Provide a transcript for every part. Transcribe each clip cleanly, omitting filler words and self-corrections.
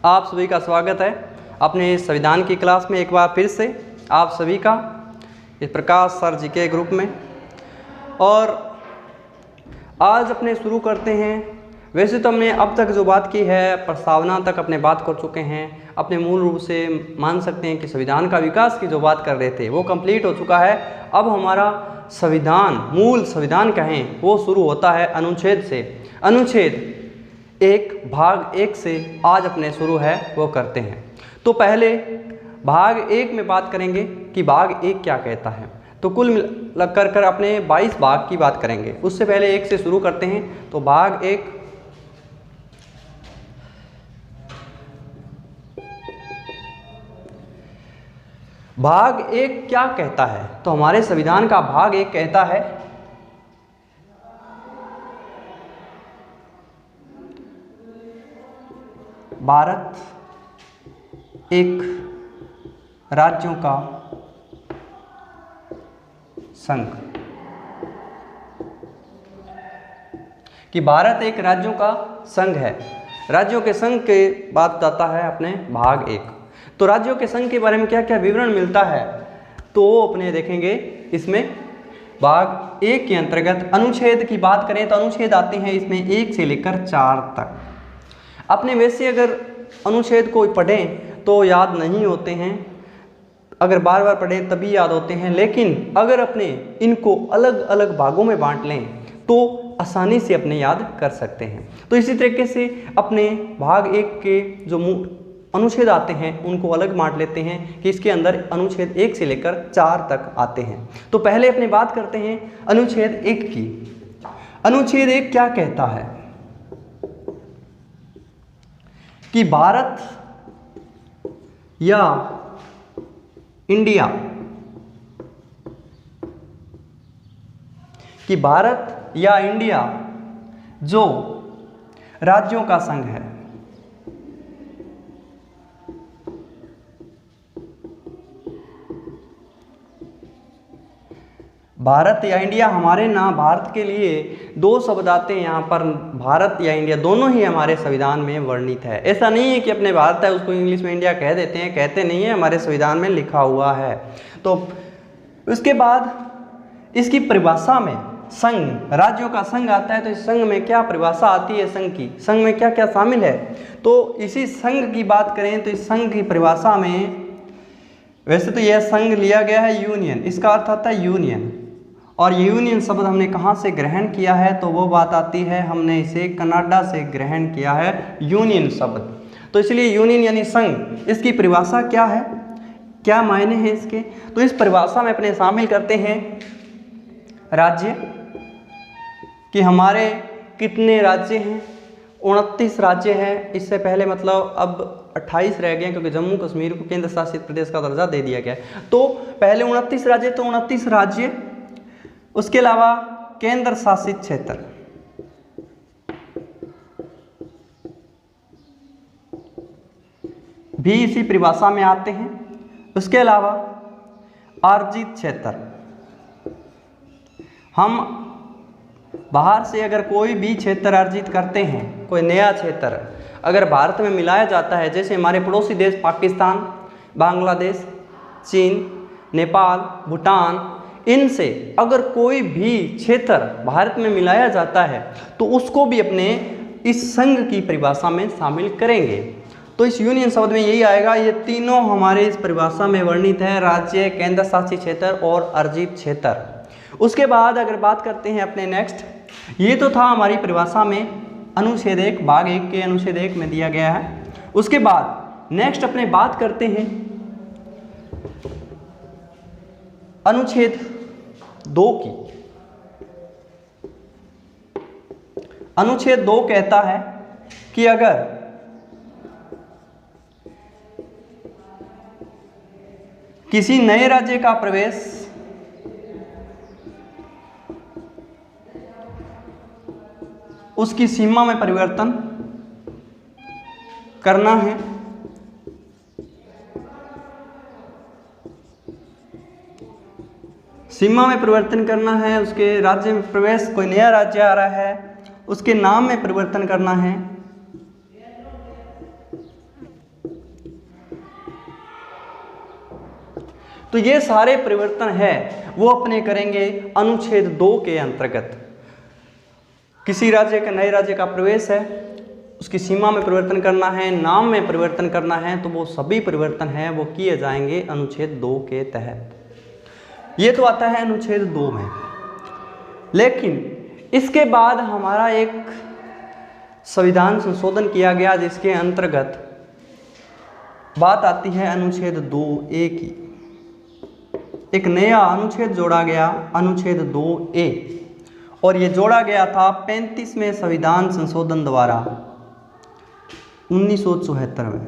आप सभी का स्वागत है अपने संविधान की क्लास में। एक बार फिर से आप सभी का इस प्रकाश सर जी के ग्रुप में। और आज अपने शुरू करते हैं। वैसे तो हमने अब तक जो बात की है प्रस्तावना तक अपने बात कर चुके हैं। अपने मूल रूप से मान सकते हैं कि संविधान का विकास की जो बात कर रहे थे वो कंप्लीट हो चुका है। अब हमारा संविधान, मूल संविधान कहें, वो शुरू होता है अनुच्छेद से। अनुच्छेद 1 भाग 1 से आज अपने शुरू है वो करते हैं। तो पहले भाग 1 में बात करेंगे कि भाग 1 क्या कहता है। तो कुल मिला कर अपने 22 भाग की बात करेंगे। उससे पहले 1 से शुरू करते हैं। तो भाग 1 क्या कहता है। तो हमारे संविधान का भाग 1 कहता है भारत एक राज्यों का संघ। कि भारत एक राज्यों का संघ है। राज्यों के संघ के बात आता है अपने भाग 1। तो राज्यों के संघ के बारे में क्या क्या विवरण मिलता है तो अपने देखेंगे इसमें। भाग 1 के अंतर्गत अनुच्छेद की बात करें तो अनुच्छेद आते हैं इसमें 1 से लेकर 4 तक। अपने वैसे अगर अनुच्छेद को पढ़ें तो याद नहीं होते हैं, अगर बार बार पढ़ें तभी याद होते हैं। लेकिन अगर अपने इनको अलग अलग भागों में बांट लें तो आसानी से अपने याद कर सकते हैं। तो इसी तरीके से अपने भाग 1 के जो अनुच्छेद आते हैं उनको अलग बांट लेते हैं कि इसके अंदर अनुच्छेद 1 से लेकर 4 तक आते हैं। तो पहले अपने बात करते हैं अनुच्छेद 1 की। अनुच्छेद 1 क्या कहता है कि भारत या इंडिया, कि भारत या इंडिया जो राज्यों का संघ है, भारत या इंडिया, हमारे ना भारत के लिए 2 शब्द आते हैं यहाँ पर। भारत या इंडिया दोनों ही हमारे संविधान में वर्णित है। ऐसा नहीं है कि अपने भारत है उसको इंग्लिश में इंडिया कह देते हैं, कहते नहीं है, हमारे संविधान में लिखा हुआ है। तो उसके बाद इसकी परिभाषा में संघ, राज्यों का संघ आता है। तो इस संघ में क्या परिभाषा आती है संघ की, संघ में क्या क्या शामिल है। तो इसी संघ की बात करें तो इस संघ की परिभाषा में वैसे तो यह संघ लिया गया है यूनियन, इसका अर्थ आता है यूनियन। और यूनियन शब्द हमने कहाँ से ग्रहण किया है तो वो बात आती है, हमने इसे कनाडा से ग्रहण किया है यूनियन शब्द। तो इसलिए यूनियन यानी संघ, इसकी परिभाषा क्या है, क्या मायने हैं इसके। तो इस परिभाषा में अपने शामिल करते हैं राज्य, कि हमारे कितने राज्य हैं। 29 राज्य हैं। इससे पहले मतलब अब 28 रह गए क्योंकि जम्मू कश्मीर को केंद्र शासित प्रदेश का दर्जा दे दिया गया है। तो पहले 29 राज्य, तो 29 राज्य, उसके अलावा केंद्र शासित क्षेत्र, भी इसी परिभाषा में आते हैं। उसके अलावा अर्जित क्षेत्र, हम बाहर से अगर कोई भी क्षेत्र अर्जित करते हैं, कोई नया क्षेत्र अगर भारत में मिलाया जाता है, जैसे हमारे पड़ोसी देश पाकिस्तान, बांग्लादेश, चीन, नेपाल, भूटान, इनसे अगर कोई भी क्षेत्र भारत में मिलाया जाता है तो उसको भी अपने इस संघ की परिभाषा में शामिल करेंगे। तो इस यूनियन शब्द में यही आएगा। ये तीनों हमारे इस परिभाषा में वर्णित है, राज्य, केंद्र शासित क्षेत्र और अर्जित क्षेत्र। उसके बाद अगर बात करते हैं अपने नेक्स्ट, ये तो था हमारी परिभाषा में अनुच्छेद 1 भाग 1 के अनुच्छेद 1 में दिया गया है। उसके बाद नेक्स्ट अपने बात करते हैं अनुच्छेद 2 की। अनुच्छेद 2 कहता है कि अगर किसी नए राज्य का प्रवेश उसकी सीमा में परिवर्तन करना है, सीमा में परिवर्तन करना है, उसके राज्य में प्रवेश, कोई नया राज्य आ रहा है उसके नाम में परिवर्तन करना है, तो ये सारे परिवर्तन है वो अपने करेंगे अनुच्छेद 2 के अंतर्गत। किसी राज्य का नए राज्य का प्रवेश है, उसकी सीमा में परिवर्तन करना है, नाम में परिवर्तन करना है, तो वो सभी परिवर्तन हैं वो किए जाएंगे अनुच्छेद 2 के तहत। ये तो आता है अनुच्छेद 2 में। लेकिन इसके बाद हमारा एक संविधान संशोधन किया गया जिसके अंतर्गत बात आती है अनुच्छेद 2A की। एक नया अनुच्छेद जोड़ा गया, अनुच्छेद 2A, और ये जोड़ा गया था 35वें संविधान संशोधन द्वारा 1974 में।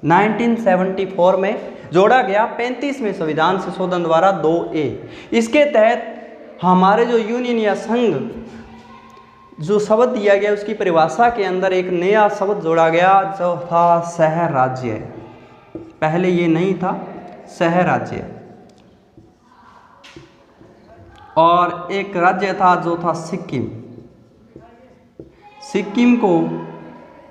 1974 में जोड़ा गया 35वें संविधान संशोधन द्वारा 2A। इसके तहत हमारे जो यूनियन या संघ जो शब्द दिया गया उसकी परिभाषा के अंदर एक नया शब्द जोड़ा गया जो था सह राज्य। पहले ये नहीं था, सह राज्य। और एक राज्य था जो था सिक्किम। सिक्किम को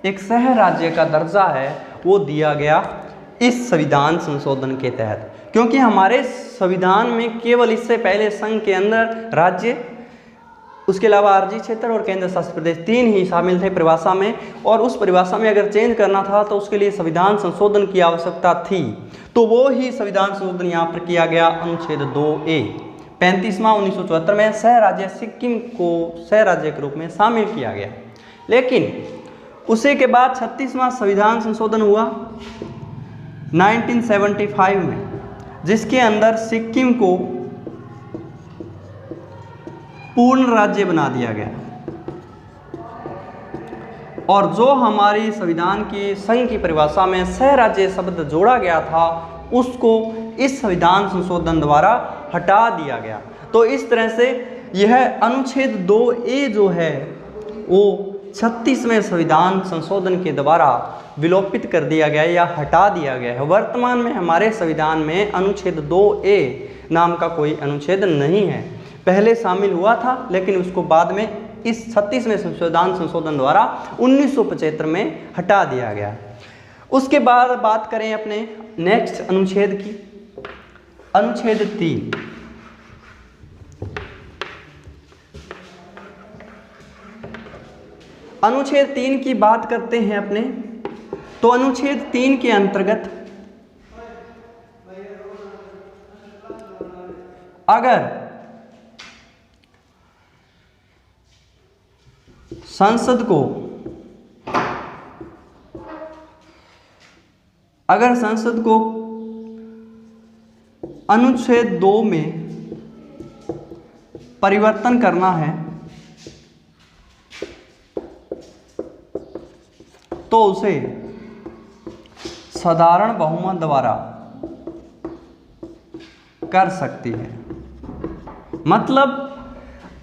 एक सह राज्य का दर्जा है वो दिया गया इस संविधान संशोधन के तहत, क्योंकि हमारे संविधान में केवल इससे पहले संघ के अंदर राज्य, उसके अलावा आरजी क्षेत्र और केंद्र शासित प्रदेश 3 ही शामिल थे परिभाषा में, और उस परिभाषा में अगर चेंज करना था तो उसके लिए संविधान संशोधन की आवश्यकता थी। तो वो ही संविधान संशोधन यहाँ पर किया गया अनुच्छेद 2A 35वां 1974 में सह राज्य सिक्किम को सह राज्य के रूप में शामिल किया गया। लेकिन उसी के बाद 36वां संविधान संशोधन हुआ 1975 में, जिसके अंदर सिक्किम को पूर्ण राज्य बना दिया गया। और जो हमारी संविधान की संघ की परिभाषा में सह राज्य शब्द जोड़ा गया था उसको इस संविधान संशोधन द्वारा हटा दिया गया। तो इस तरह से यह अनुच्छेद 2A जो है वो 36वें संविधान संशोधन के द्वारा विलोपित कर दिया गया या हटा दिया गया है। वर्तमान में हमारे संविधान में अनुच्छेद 2A नाम का कोई अनुच्छेद नहीं है। पहले शामिल हुआ था लेकिन उसको बाद में इस 36वें संविधान संशोधन द्वारा 1975 में हटा दिया गया। उसके बाद बात करें अपने नेक्स्ट अनुच्छेद की, अनुच्छेद 3। अनुच्छेद 3 की बात करते हैं अपने, तो अनुच्छेद 3 के अंतर्गत अगर संसद को अनुच्छेद 2 में परिवर्तन करना है तो उसे साधारण बहुमत द्वारा कर सकती है। मतलब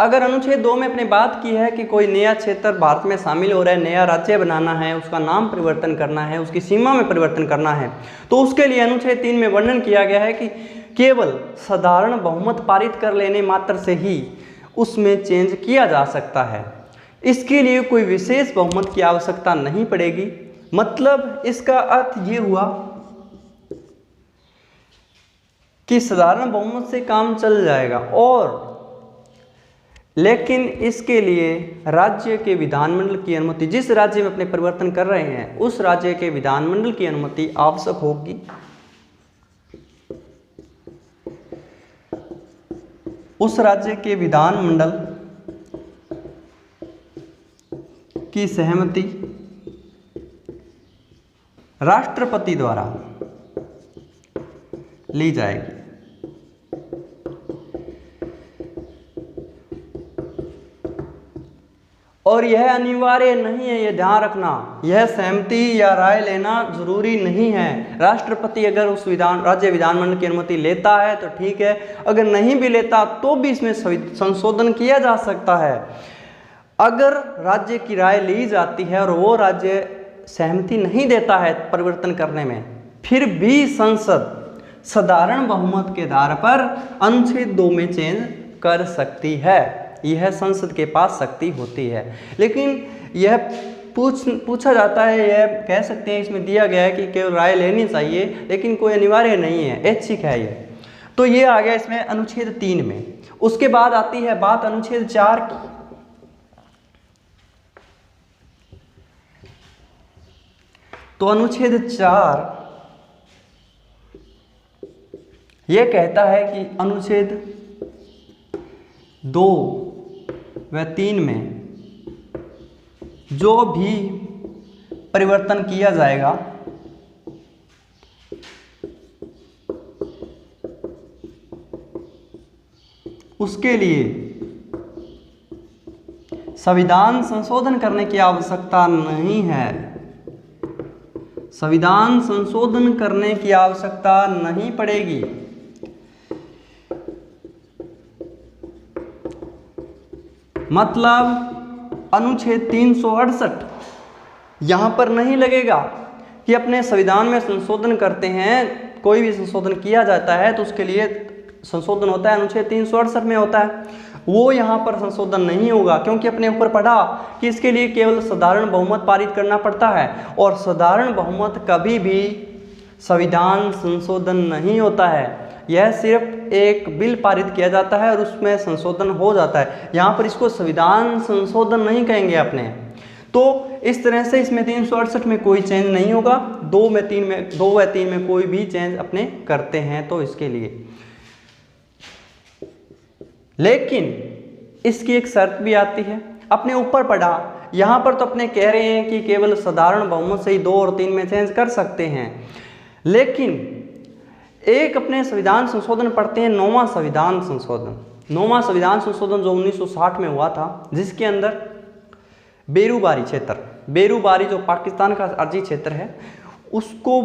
अगर अनुच्छेद 2 में अपने बात की है कि कोई नया क्षेत्र भारत में शामिल हो रहा है, नया राज्य बनाना है, उसका नाम परिवर्तन करना है, उसकी सीमा में परिवर्तन करना है, तो उसके लिए अनुच्छेद 3 में वर्णन किया गया है कि केवल साधारण बहुमत पारित कर लेने मात्र से ही उसमें चेंज किया जा सकता है। इसके लिए कोई विशेष बहुमत की आवश्यकता नहीं पड़ेगी। मतलब इसका अर्थ ये हुआ कि साधारण बहुमत से काम चल जाएगा, और लेकिन इसके लिए राज्य के विधानमंडल की अनुमति, जिस राज्य में अपने परिवर्तन कर रहे हैं उस राज्य के विधानमंडल की अनुमति आवश्यक होगी। उस राज्य के विधानमंडल की सहमति राष्ट्रपति द्वारा ली जाएगी। और यह अनिवार्य नहीं है, यह ध्यान रखना, यह सहमति या राय लेना जरूरी नहीं है। राष्ट्रपति अगर उस राज्य विधानमंडल की अनुमति लेता है तो ठीक है, अगर नहीं भी लेता तो भी इसमें संशोधन किया जा सकता है। अगर राज्य की राय ली जाती है और वो राज्य सहमति नहीं देता है परिवर्तन करने में, फिर भी संसद साधारण बहुमत के आधार पर अनुच्छेद 2 में चेंज कर सकती है। यह संसद के पास शक्ति होती है। लेकिन यह पूछा जाता है, यह कह सकते हैं इसमें दिया गया है कि केवल राय लेनी चाहिए, लेकिन कोई अनिवार्य नहीं है, ऐच्छिक है ये। तो ये आ गया इसमें अनुच्छेद 3 में। उसके बाद आती है बात अनुच्छेद 4 की। तो अनुच्छेद 4 ये कहता है कि अनुच्छेद 2 व 3 में जो भी परिवर्तन किया जाएगा उसके लिए संविधान संशोधन करने की आवश्यकता नहीं है। संविधान संशोधन करने की आवश्यकता नहीं पड़ेगी। मतलब अनुच्छेद 368 यहाँ पर नहीं लगेगा कि अपने संविधान में संशोधन करते हैं, कोई भी संशोधन किया जाता है तो उसके लिए संशोधन होता है, अनुच्छेद 368 में होता है। वो यहाँ पर संशोधन नहीं होगा, क्योंकि अपने ऊपर पढ़ा कि इसके लिए केवल साधारण बहुमत पारित करना पड़ता है, और साधारण बहुमत कभी भी संविधान संशोधन नहीं होता है। यह सिर्फ एक बिल पारित किया जाता है और उसमें संशोधन हो जाता है। यहाँ पर इसको संविधान संशोधन नहीं कहेंगे अपने। तो इस तरह से इसमें 368 में कोई चेंज नहीं होगा। 2 व 3 में कोई भी चेंज अपने करते हैं तो इसके लिए। लेकिन इसकी एक शर्त भी आती है, अपने ऊपर पढ़ा, यहाँ पर तो अपने कह रहे हैं कि केवल साधारण बहुमत से ही 2 और 3 में चेंज कर सकते हैं। लेकिन एक अपने संविधान संशोधन पढ़ते हैं, 9वां संविधान संशोधन। 9वां संविधान संशोधन जो 1960 में हुआ था, जिसके अंदर बेरूबारी क्षेत्र, बेरूबारी जो पाकिस्तान का अर्जी क्षेत्र है, उसको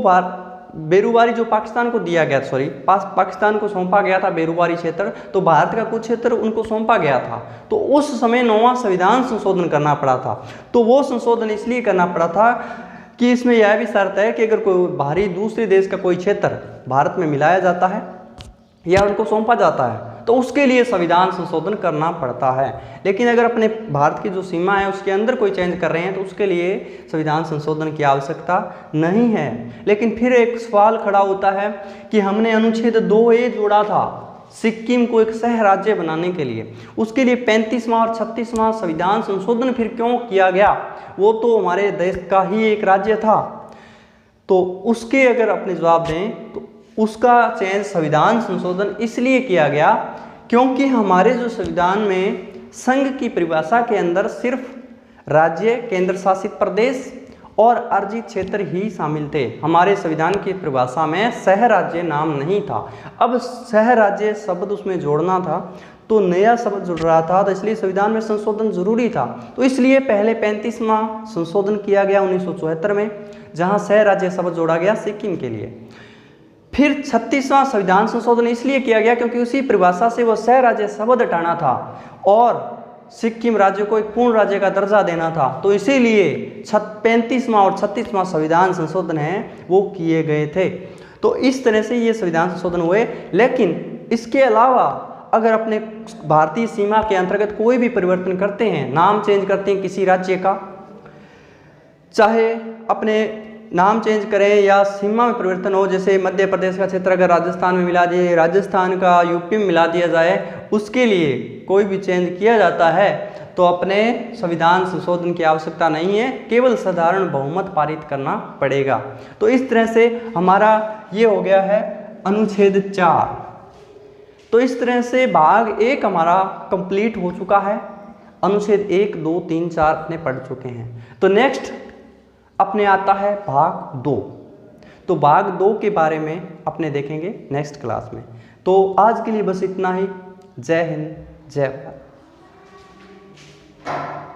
बेरूबारी जो पाकिस्तान को दिया गया, पाकिस्तान को सौंपा गया था बेरूबारी क्षेत्र, तो भारत का कुछ क्षेत्र उनको सौंपा गया था। तो उस समय 9वां संविधान संशोधन करना पड़ा था। तो वो संशोधन इसलिए करना पड़ा था कि इसमें यह भी शर्त है कि अगर कोई बाहरी दूसरे देश का कोई क्षेत्र भारत में मिलाया जाता है या उनको सौंपा जाता है तो उसके लिए संविधान संशोधन करना पड़ता है। लेकिन अगर अपने भारत की जो सीमा है उसके अंदर कोई चेंज कर रहे हैं तो उसके लिए संविधान संशोधन की आवश्यकता नहीं है। लेकिन फिर एक सवाल खड़ा होता है कि हमने अनुच्छेद 2A जोड़ा था सिक्किम को एक सह राज्य बनाने के लिए, उसके लिए 35वां और 36वां संविधान संशोधन फिर क्यों किया गया? वो तो हमारे देश का ही एक राज्य था। तो उसके अगर अपने जवाब दें तो उसका चयन संविधान संशोधन इसलिए किया गया क्योंकि हमारे जो संविधान में संघ की परिभाषा के अंदर सिर्फ राज्य, केंद्र शासित प्रदेश और अर्जित क्षेत्र ही शामिल थे। हमारे संविधान की परिभाषा में सह राज्य नाम नहीं था। अब सह राज्य शब्द उसमें जोड़ना था तो नया शब्द जुड़ रहा था, तो इसलिए संविधान में संशोधन जरूरी था। तो इसलिए पहले 35वां संशोधन किया गया 1974 में, जहां सह राज्य शब्द जोड़ा गया सिक्किम के लिए। फिर 36वां संविधान संशोधन इसलिए किया गया क्योंकि उसी परिभाषा से वो सह राज्य शब्द हटाना था और सिक्किम राज्य को एक पूर्ण राज्य का दर्जा देना था। तो इसीलिए 35वां और 36वां संविधान संशोधन है वो किए गए थे। तो इस तरह से ये संविधान संशोधन हुए। लेकिन इसके अलावा अगर अपने भारतीय सीमा के अंतर्गत कोई भी परिवर्तन करते हैं, नाम चेंज करते हैं किसी राज्य का, चाहे अपने नाम चेंज करें या सीमा में परिवर्तन हो, जैसे मध्य प्रदेश का क्षेत्र अगर राजस्थान में मिला दिए, राजस्थान का यूपी में मिला दिया जाए, उसके लिए कोई भी चेंज किया जाता है तो अपने संविधान संशोधन की आवश्यकता नहीं है, केवल साधारण बहुमत पारित करना पड़ेगा। तो इस तरह से हमारा ये हो गया है अनुच्छेद 4। तो इस तरह से भाग 1 हमारा कंप्लीट हो चुका है। अनुच्छेद 1, 2, 3, 4 अपने पढ़ चुके हैं। तो नेक्स्ट अपने आता है भाग 2। तो भाग 2 के बारे में अपने देखेंगे नेक्स्ट क्लास में। तो आज के लिए बस इतना ही। जय हिंद, जय भारत।